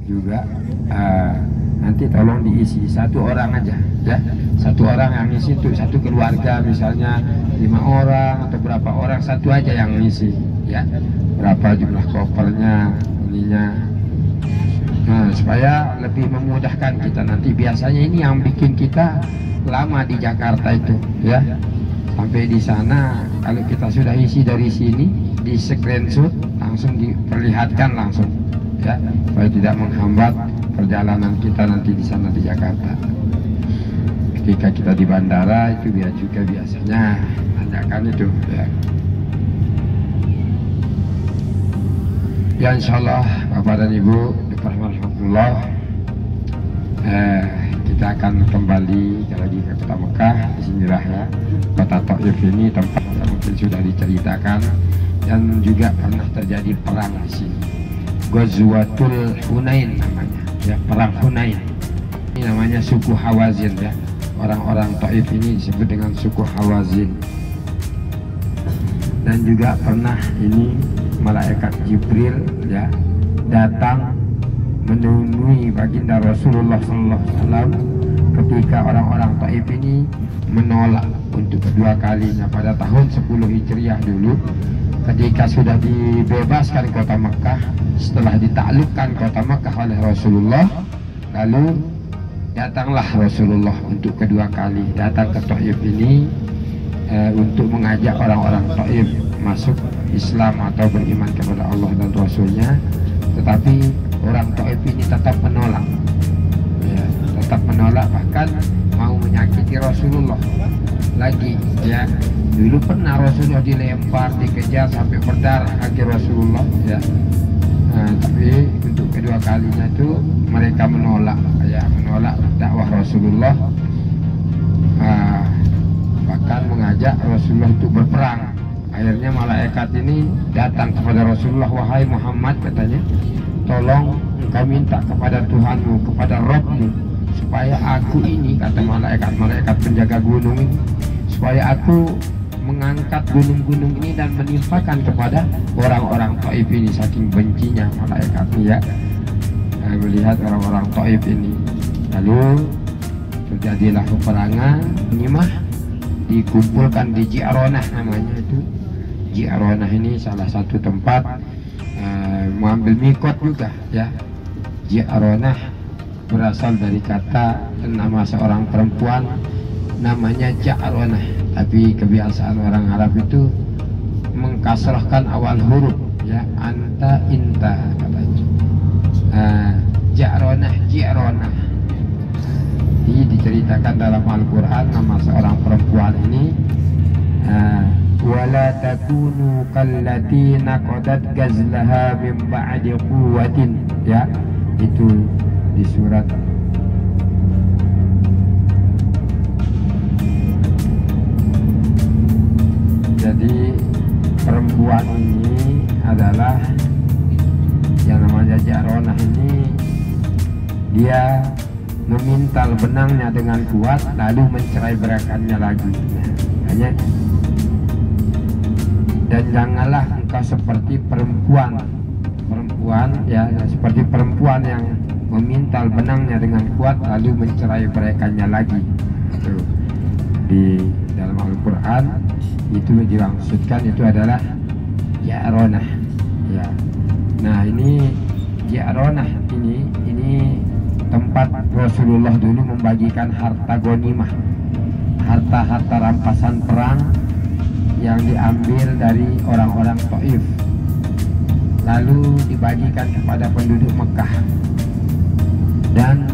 juga nanti tolong diisi satu orang aja ya, satu orang yang ngisi untuk satu keluarga, misalnya 5 orang atau berapa orang, satu aja yang ngisi ya, berapa jumlah kopernya ininya. Nah, supaya lebih memudahkan kita nanti. Biasanya ini yang bikin kita lama di Jakarta itu ya, sampai di sana kalau kita sudah isi dari sini di screenshot langsung diperlihatkan langsung ya, supaya tidak menghambat perjalanan kita nanti di sana di Jakarta. Ketika kita di bandara itu dia juga biasanya tanyakan itu ya. Ya insyaallah Bapak dan Ibu Alhamdulillah, kita akan kembali lagi ke kota Mekah. Disinilah ya kota Taif ini, tempat yang mungkin sudah diceritakan dan juga pernah terjadi perang di sini. Ghazwatul Hunain namanya ya, perang Hunain. Ini namanya suku Hawazin ya. Orang-orang Taif ini disebut dengan suku Hawazin. Dan juga pernah ini malaikat Jibril ya datang menemui baginda Rasulullah SAW ketika orang-orang Taif ini menolak untuk kedua kalinya pada tahun 10 Hijriah dulu, ketika sudah dibebaskan kota Mekah, setelah ditaklukkan kota Mekah oleh Rasulullah, lalu datanglah Rasulullah untuk kedua kali datang ke Taif ini untuk mengajak orang-orang Taif masuk Islam atau beriman kepada Allah dan Rasulnya. Tetapi orang Taif ini tetap menolak ya, tetap menolak, bahkan mau menyakiti Rasulullah lagi ya. Dulu pernah Rasulullah dilempar, dikejar sampai berdarah kaki Rasulullah ya. Tapi untuk kedua kalinya itu mereka menolak ya, menolak dakwah Rasulullah, bahkan mengajak Rasulullah untuk berperang. Akhirnya malaikat ini datang kepada Rasulullah, wahai Muhammad katanya, tolong engkau minta kepada Tuhanmu, kepada Rabbmu, supaya aku ini, kata malaikat penjaga gunung ini, supaya aku mengangkat gunung-gunung ini dan menimpakan kepada orang-orang Taif ini. Saking bencinya malaikat ini ya, melihat orang-orang Taif ini. Lalu terjadilah peperangan. Ini mah dikumpulkan di Ji'ronah namanya itu. Ji'ronah ini salah satu tempat mengambil mikot juga ya. Ji'ronah berasal dari kata nama seorang perempuan namanya Ja'ronah, tapi kebiasaan orang Arab itu mengkasrahkan awal huruf ya, anta, inta katanya. Ja'ronah, Ji'ronah. Ini diceritakan dalam Al-Quran nama seorang perempuan ini, wala takunu kallati naqadat gazlaha min ba'di quwwatin ya, itu di surat jadi perempuan ini adalah yang namanya Ja'ronah ini, dia memintal benangnya dengan kuat lalu mencerai beraikannya lagi. Hanya dan janganlah engkau seperti perempuan ya, seperti perempuan yang memintal benangnya dengan kuat lalu mencerai beraikannya lagi. Itu di dalam Al-Quran itu dimaksudkan itu adalah Ja'ronah ya. Nah ini Ja'ronah ini tempat Rasulullah dulu membagikan harta ghanimah, harta rampasan perang yang diambil dari orang-orang Taif, lalu dibagikan kepada penduduk Mekah. Dan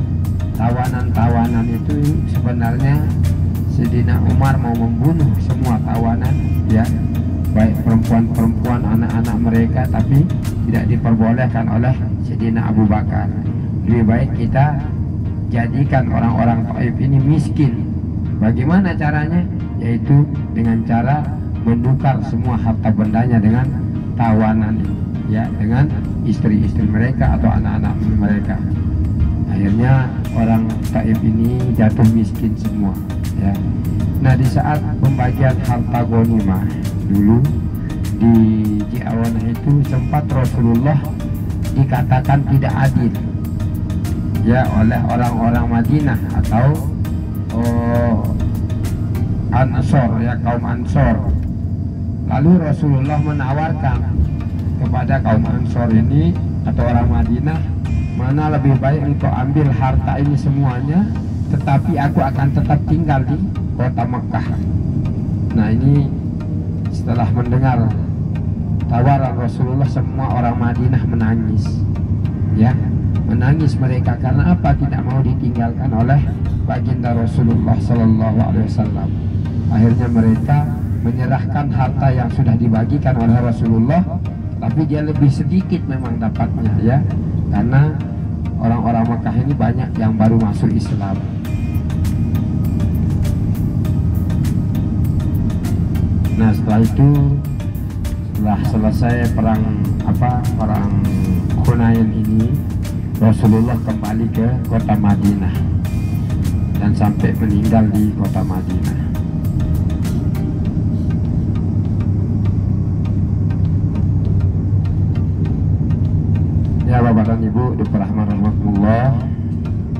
tawanan-tawanan itu sebenarnya Sayyidina Umar mau membunuh semua tawanan ya, baik perempuan-perempuan, anak-anak mereka, tapi tidak diperbolehkan oleh Sayyidina Abu Bakar. Lebih baik kita jadikan orang-orang Taif ini miskin. Bagaimana caranya? Yaitu dengan cara menukar semua harta bendanya dengan tawanan ini ya, dengan istri-istri mereka atau anak-anak mereka. Akhirnya orang Taif ini jatuh miskin semua ya. Nah di saat pembagian harta ghanimah dulu di Ji'ronah itu sempat Rasulullah dikatakan tidak adil ya oleh orang-orang Madinah atau Ansor, ya kaum Ansor. Lalu Rasulullah menawarkan kepada kaum Ansor ini atau orang Madinah, mana lebih baik engkau ambil harta ini semuanya, tetapi aku akan tetap tinggal di kota Mekah. Nah, ini setelah mendengar tawaran Rasulullah, semua orang Madinah menangis, ya, menangis mereka. Karena apa? Tidak mau ditinggalkan oleh baginda Rasulullah Sallallahu Alaihi Wasallam. Akhirnya mereka menyerahkan harta yang sudah dibagikan oleh Rasulullah, tapi dia lebih sedikit memang dapatnya, ya, karena orang-orang Mekah ini banyak yang baru masuk Islam. Nah, setelah itu, setelah selesai perang Hunain ini, Rasulullah kembali ke kota Madinah dan sampai meninggal di kota Madinah. Ya Bapak dan Ibu rahmatullah.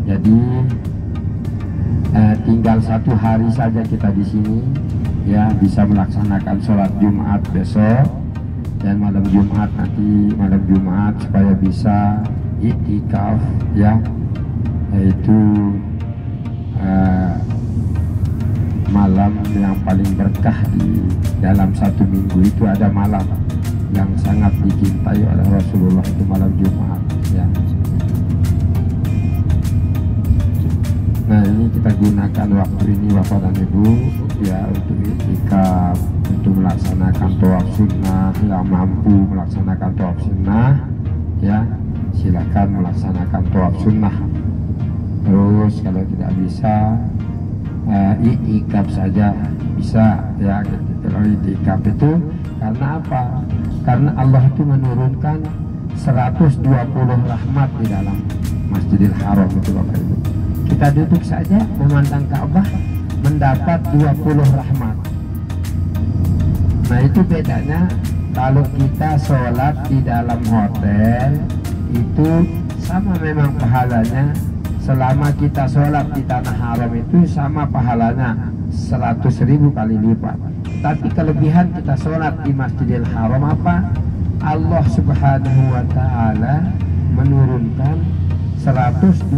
Jadi tinggal 1 hari saja kita di sini, ya, bisa melaksanakan sholat Jumat besok dan malam Jumat nanti, malam Jumat, supaya bisa i'tikaf, ya, yaitu malam yang paling berkah di dalam 1 minggu. Itu ada malam yang sangat dicintai oleh Rasulullah, itu malam Jumat, ya. Nah, ini kita gunakan waktu ini Bapak dan Ibu, ya, untuk i'tikaf, untuk melaksanakan tawaf sunnah. Yang mampu melaksanakan tawaf sunnah, ya, silakan melaksanakan tawaf sunnah. Terus kalau tidak bisa, i'tikaf saja bisa, ya. Kalau i'tikaf itu karena apa? Karena Allah itu menurunkan 120 rahmat di dalam Masjidil Haram itu Bapak Ibu. Kita duduk saja memandang Ka'bah mendapat 20 rahmat. Nah, itu bedanya. Kalau kita sholat di dalam hotel itu sama memang pahalanya. Selama kita sholat di tanah haram itu sama pahalanya 100.000 kali lipat. Tapi kelebihan kita sholat di Masjidil Haram apa? Allah Subhanahu wa Ta'ala menurunkan 120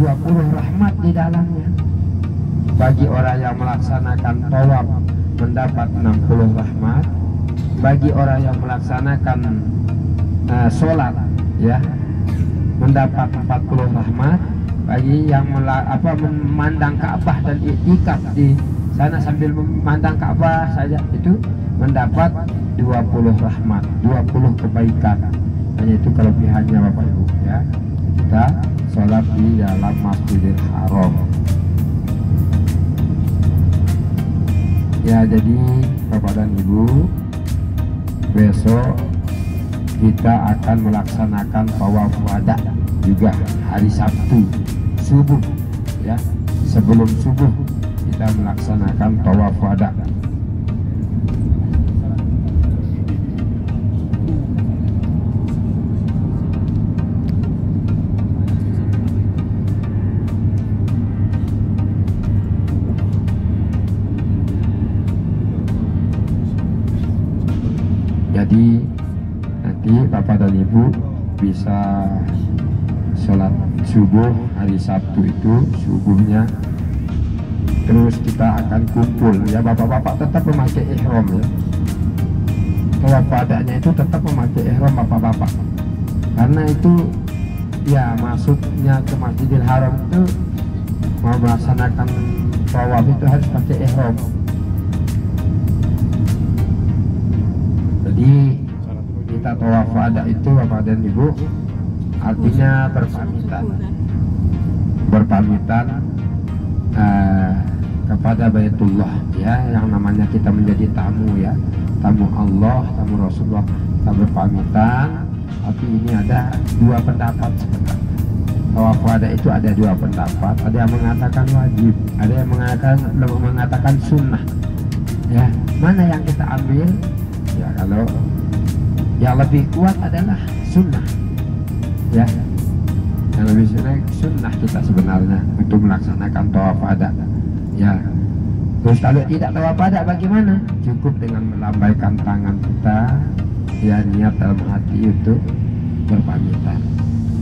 rahmat di dalamnya. Bagi orang yang melaksanakan tawaf mendapat 60 rahmat. Bagi orang yang melaksanakan sholat, ya, mendapat 40 rahmat. Bagi yang memandang Ka'bah dan i'tikaf di sana sambil memandang Ka'bah saja, itu mendapat 20 rahmat, 20 kebaikan. Hanya itu kelebihannya Bapak Ibu, ya. Kita sholat di dalam Masjidil Haram. Ya, jadi Bapak dan Ibu, besok kita akan melaksanakan tawaf wada juga hari Sabtu subuh, ya. Sebelum subuh kita melaksanakan tawaf wada. Jadi nanti Bapak dan Ibu bisa sholat subuh hari Sabtu itu subuhnya. Terus kita akan kumpul, ya. Bapak-bapak tetap memakai ihram, ya. Tawaf wadanya itu tetap memakai ihram bapak-bapak. Karena itu, ya, masuknya ke Masjidil Haram itu mau melaksanakan tawaf itu harus pakai ihram. Jadi kita tawaf wada itu Bapak dan Ibu artinya berpamitan kepada Baitullah, ya, yang namanya kita menjadi tamu, ya, tamu Allah, tamu Rasulullah. Kita berpamitan. Tapi ini ada 2 pendapat sebenarnya. Tawaf wada itu ada 2 pendapat. Ada yang mengatakan wajib, ada yang mengatakan sunnah, ya. Mana yang kita ambil? Ya, kalau yang lebih kuat adalah sunnah, ya. yang lebih sunnah kita sebenarnya untuk melaksanakan tawaf wada. Ya, terus kalau tidak tawaf wada bagaimana? Cukup dengan melambaikan tangan kita, ya, niat dalam hati untuk berpamitan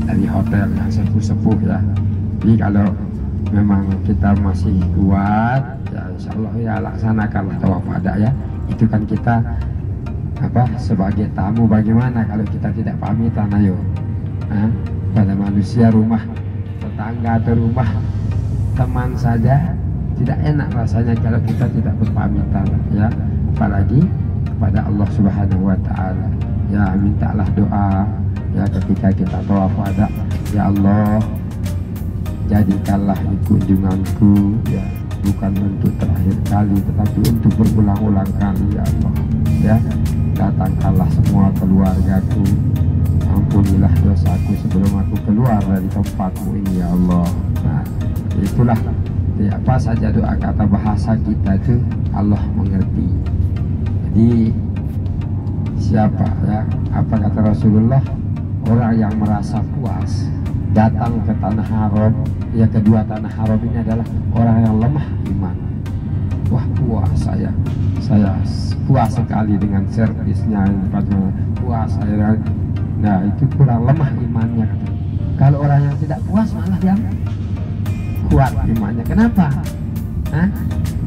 dari hotel yang sepuh-sepuh ya. Jadi kalau memang kita masih kuat, ya insya Allah ya laksanakanlah tawaf wada ya. Itu kan kita sebagai tamu, bagaimana kalau kita tidak pamitan? Ayo, pada manusia, rumah tetangga atau rumah teman saja tidak enak rasanya kalau kita tidak berpamitan ya, apalagi kepada Allah Subhanahu wa Ta'ala. Ya, mintalah doa ya ketika kita tawaf wada, ya Allah, jadikanlah ini kunjunganku ya, bukan untuk terakhir kali tetapi untuk berulang-ulang kali ya Allah ya. Datangkanlah semua keluargaku, ampunilah dosaku sebelum aku keluar dari tempatmu ini ya Allah. Nah, itulah ya, apa saja doa kata bahasa kita itu Allah mengerti. Jadi siapa ya, apa kata Rasulullah, orang yang merasa puas datang ke tanah haram, ya kedua tanah haram ini adalah orang yang lemah iman. Wah, puas saya puas sekali dengan servisnya, puas saya. Nah, itu kurang lemah imannya. Kalau orang yang tidak puas malah yang kuat imannya. Kenapa?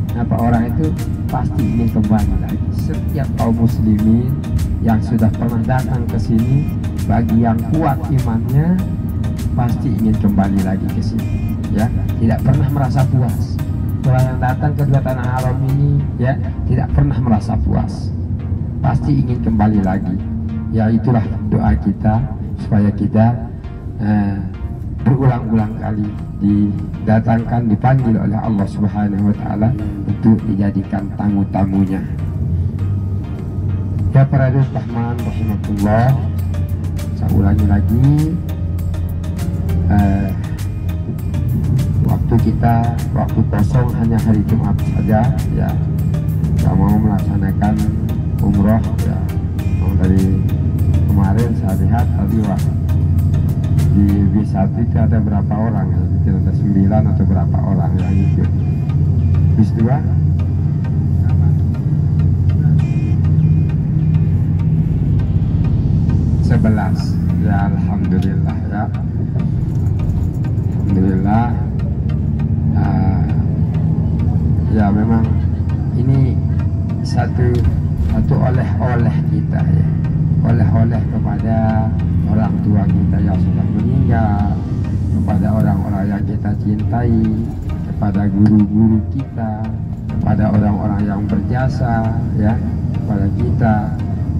Kenapa? Orang itu pasti ingin kembali lagi. Setiap kaum muslimin yang sudah pernah datang ke sini, bagi yang kuat imannya pasti ingin kembali lagi ke sini ya, tidak pernah merasa puas. Orang yang datang ke dua tanah haram ini ya tidak pernah merasa puas, pasti ingin kembali lagi ya. Itulah doa kita supaya kita berulang-ulang kali didatangkan, dipanggil oleh Allah Subhanahu wa Ta'ala untuk dijadikan tamu-tamunya ya. Para rahman rahimakumullah, saya ulangi lagi, waktu kosong hanya hari Jumat saja ya. Saya mau melaksanakan umroh ya, dari kemarin saya lihat tadi di bis 1 itu ada berapa orang ya, mungkin ada 9 atau berapa orang yang ikut. Bis 2 11 ya, alhamdulillah ya, alhamdulillah. Ya memang ini satu oleh-oleh kita ya, oleh-oleh kepada orang tua kita yang sudah meninggal, kepada orang-orang yang kita cintai, kepada guru-guru kita, kepada orang-orang yang berjasa ya kepada kita.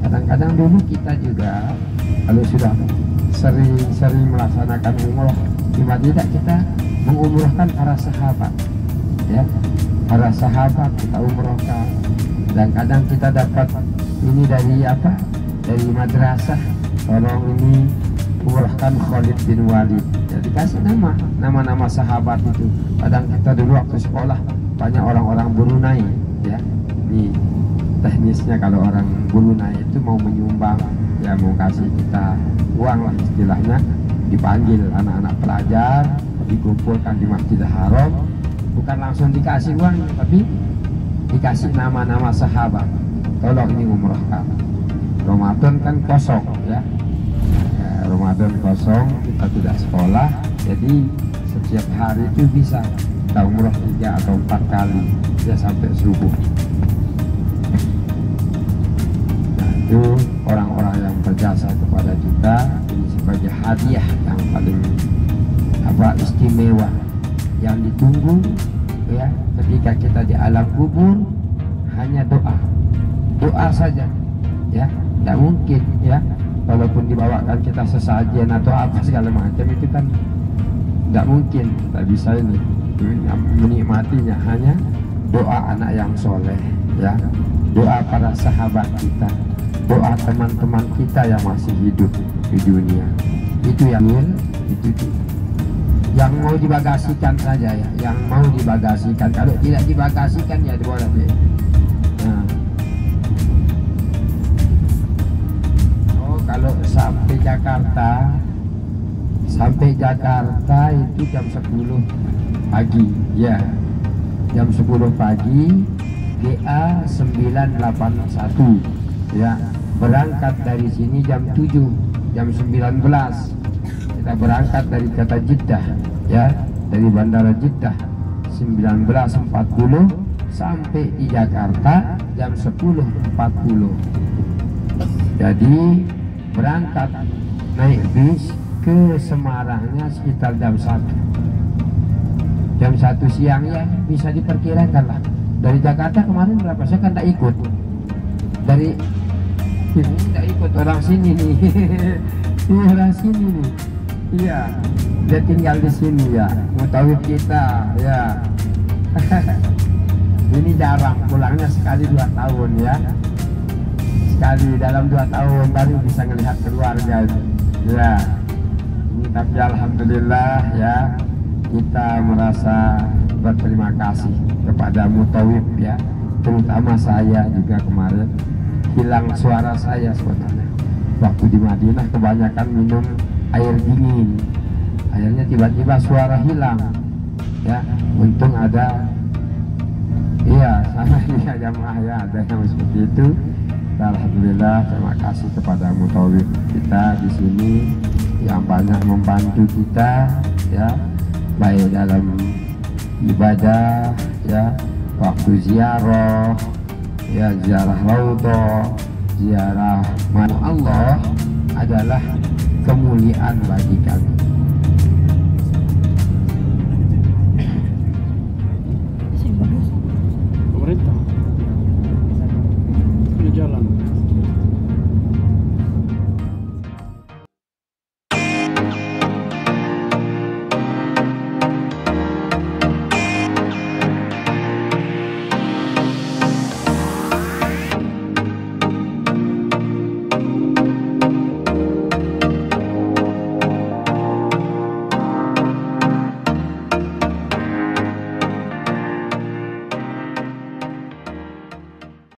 Kadang-kadang dulu kita juga kalau sudah sering melaksanakan umroh, tiba-tiba kita mengumrohkan para sahabat ya, para sahabat kita umrohkan. Dan kadang kita dapat ini dari dari madrasah, tolong ini umrohkan Khalid bin Walid ya, dikasih nama-nama sahabat itu. Kadang kita dulu waktu sekolah banyak orang-orang Brunei ya, ini teknisnya kalau orang Brunei itu mau menyumbang ya, mau kasih kita uang lah istilahnya, dipanggil anak-anak pelajar, dikumpulkan di Masjidil Haram, bukan langsung dikasih uang tapi dikasih nama-nama sahabat, tolong ini umrohkan. Ramadan kan kosong ya, Ramadan kosong, kita tidak sekolah, jadi setiap hari itu bisa kita umroh 3 atau 4 kali ya sampai subuh. Nah, itu orang-orang yang berjasa kepada kita, ini sebagai hadiah yang paling istimewa yang ditunggu ya ketika kita di alam kubur. Hanya doa saja ya, tidak mungkin ya, walaupun dibawakan kita sesajen atau apa segala macam itu kan tidak mungkin kita bisa ini menikmatinya. Hanya doa anak yang soleh ya, doa para sahabat kita, doa teman-teman kita yang masih hidup di dunia. Itu yang mau dibagasikan saja ya, yang mau dibagasikan. Kalau tidak dibagasikan ya boleh deh. Kalau sampai Jakarta sampai Jakarta itu jam 10 pagi ya, jam 10 pagi GA 981 ya. Berangkat dari sini jam 7, jam 19 kita berangkat dari kota Jeddah ya, dari bandara Jeddah 19.40 sampai di Jakarta jam 10.40. Jadi berangkat naik bis ke Semarangnya sekitar jam 1 siang ya, bisa diperkirakan lah. Dari Jakarta kemarin berapa? Saya kan tak ikut, dari ini tak ikut, orang sini nih. Ini orang sini nih, iya, dia tinggal di sini ya, mutawif kita ya. Ini jarang, pulangnya sekali 2 tahun ya, sekali dalam 2 tahun baru bisa melihat keluarga ya. Ini tapi alhamdulillah ya, kita merasa berterima kasih kepada mutawif ya, terutama saya juga kemarin hilang suara saya sebenarnya waktu di Madinah, kebanyakan minum air dingin, akhirnya tiba-tiba suara hilang ya. Untung ada, iya, sama ini jamaah ya, ada yang seperti itu. Alhamdulillah, terima kasih kepada mutawif kita di sini yang banyak membantu kita ya, baik dalam ibadah ya, waktu ziarah ya, ziarah raudhah, ziarah mana Allah adalah kemuliaan bagi kami.